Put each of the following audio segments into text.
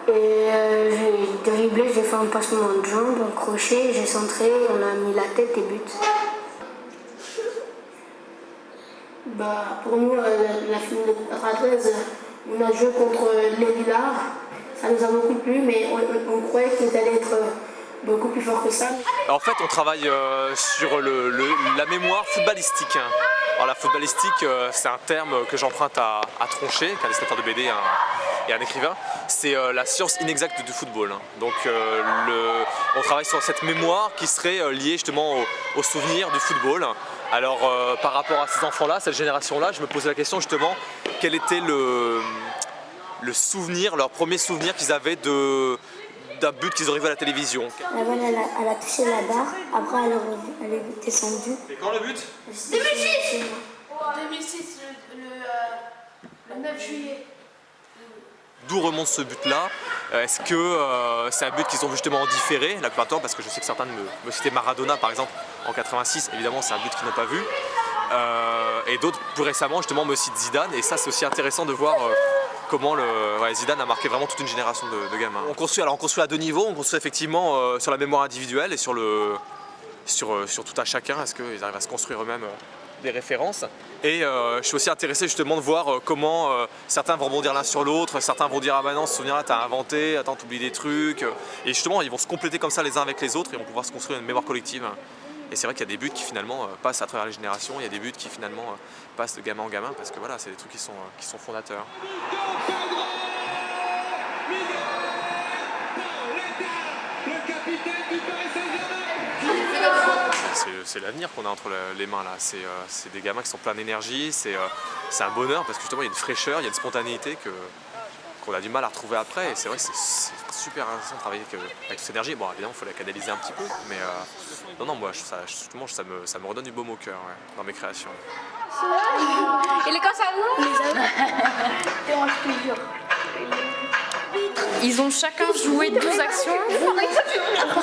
Et j'ai dribblé, j'ai fait un passement de jambe, un crochet, j'ai centré, on a mis la tête et but. Pour nous, la finale de 93, on a joué contre les Lilards. Ça nous a beaucoup plu, mais on croyait qu'ils allaient être beaucoup plus forts que ça. En fait, on travaille sur la mémoire footballistique. Alors la footballistique, c'est un terme que j'emprunte à Tronchet, qui est un dessinateur de BD et un écrivain. C'est la science inexacte du football. Donc on travaille sur cette mémoire qui serait liée justement au souvenir du football. Alors par rapport à ces enfants-là, cette génération-là, je me posais la question justement, quel était le souvenir, leur premier souvenir qu'ils avaient d'un but qu'ils auraient vu à la télévision. La balle, elle a touché la barre, après elle est descendue. Et quand le but? 2006 2006, le 9 juillet. D'où remonte ce but-là? Est-ce que c'est un but qu'ils ont vu justement en différé, la plupart du temps, parce que je sais que certains me citaient Maradona par exemple en 86, évidemment c'est un but qu'ils n'ont pas vu. Et d'autres plus récemment justement me citent Zidane, et ça c'est aussi intéressant de voir comment Zidane a marqué vraiment toute une génération de gamins. On construit à deux niveaux, on construit effectivement sur la mémoire individuelle et sur tout un chacun, est-ce qu'ils arrivent à se construire eux-mêmes des références. Et je suis aussi intéressé justement de voir comment certains vont rebondir l'un sur l'autre, certains vont dire ah bah non ce souvenir là t'as inventé, attends t'oublies des trucs, et justement ils vont se compléter comme ça les uns avec les autres et vont pouvoir se construire une mémoire collective. Et c'est vrai qu'il y a des buts qui finalement passent à travers les générations, il y a des buts qui finalement passent de gamin en gamin parce que voilà, c'est des trucs qui sont fondateurs. C'est l'avenir qu'on a entre les mains là, c'est des gamins qui sont pleins d'énergie, c'est un bonheur parce que justement il y a une fraîcheur, il y a une spontanéité qu'on a du mal à retrouver après, et c'est vrai que c'est super intéressant de travailler avec toute cette énergie. Bon évidemment il faut la canaliser un petit peu, mais non moi ça me redonne du baume au cœur dans mes créations. Et les Ils ont chacun joué 12 actions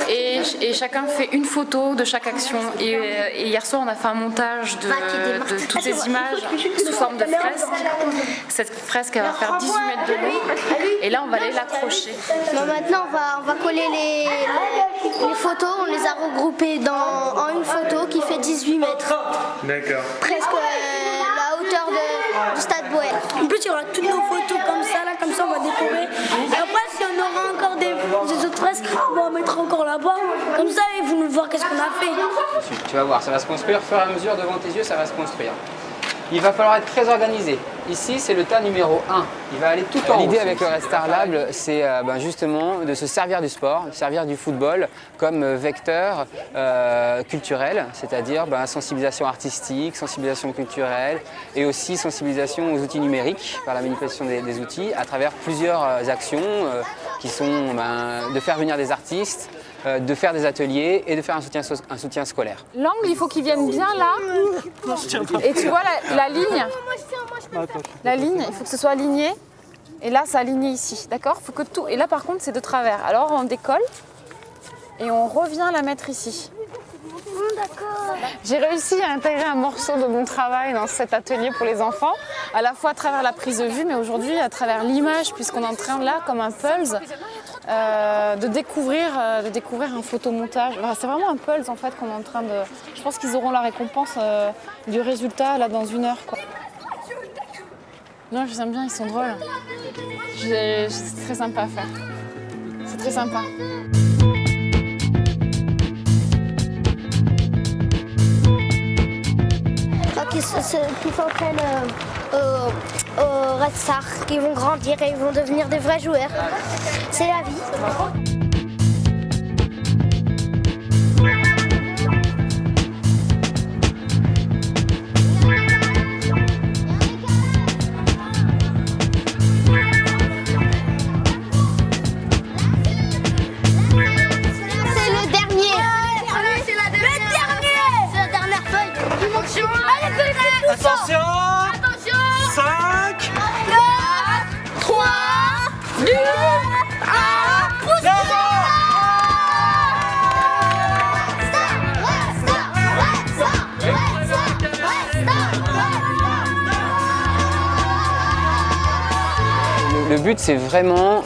et chacun fait une photo de chaque action. Et hier soir, on a fait un montage de toutes ces images sous forme de fresque. Cette fresque, elle va faire 18 mètres de long. Et là, on va aller l'accrocher. Maintenant, on va coller les photos. On les a regroupées en une photo qui fait 18 mètres. D'accord. Presque la hauteur du stade Boel. En plus, il y aura toutes nos photos comme ça on va décorer. Et après, si on aura encore des autres fresques, on va en mettre encore là-bas. Comme ça, ils vont nous voir qu'est-ce qu'on a fait. Tu vas voir, ça va se construire au fur et à mesure devant tes yeux, ça va se construire. Il va falloir être très organisé. Ici, c'est le tas numéro 1. Il va aller tout en haut. L'idée avec le Restart Lab, c'est justement de se servir du sport, de servir du football comme vecteur culturel, c'est-à-dire sensibilisation artistique, sensibilisation culturelle et aussi sensibilisation aux outils numériques par la manipulation des outils à travers plusieurs actions qui sont de faire venir des artistes, de faire des ateliers et de faire un soutien scolaire. L'angle, il faut qu'il vienne bien là. Et tu vois la ligne. La ligne, il faut que ce soit aligné. Et là, c'est aligné ici, d'accord? Faut que tout. Et là, par contre, c'est de travers. Alors, on décolle et on revient la mettre ici. J'ai réussi à intégrer un morceau de mon travail dans cet atelier pour les enfants, à la fois à travers la prise de vue, mais aujourd'hui à travers l'image, puisqu'on est en train là, comme un pulse, de découvrir un photomontage. Enfin, c'est vraiment un pulse en fait qu'on est en train de... Je pense qu'ils auront la récompense du résultat là dans 1 heure, quoi. Non, je les aime bien, ils sont drôles. C'est très sympa à faire. C'est très sympa. Qui s'entraînent au Red Star, qui vont grandir et ils vont devenir des vrais joueurs. C'est la vie. Attention! Attention! 5, 4, 3, 2, 1, pousse! Le but, c'est vraiment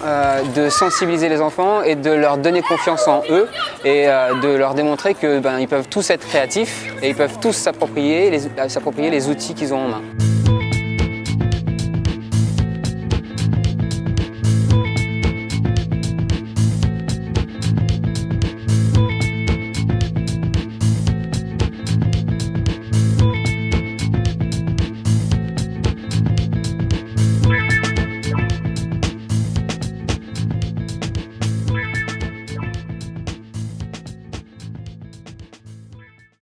de sensibiliser les enfants et de leur donner confiance en eux et de leur démontrer que ils peuvent tous être créatifs et ils peuvent tous s'approprier les outils qu'ils ont en main.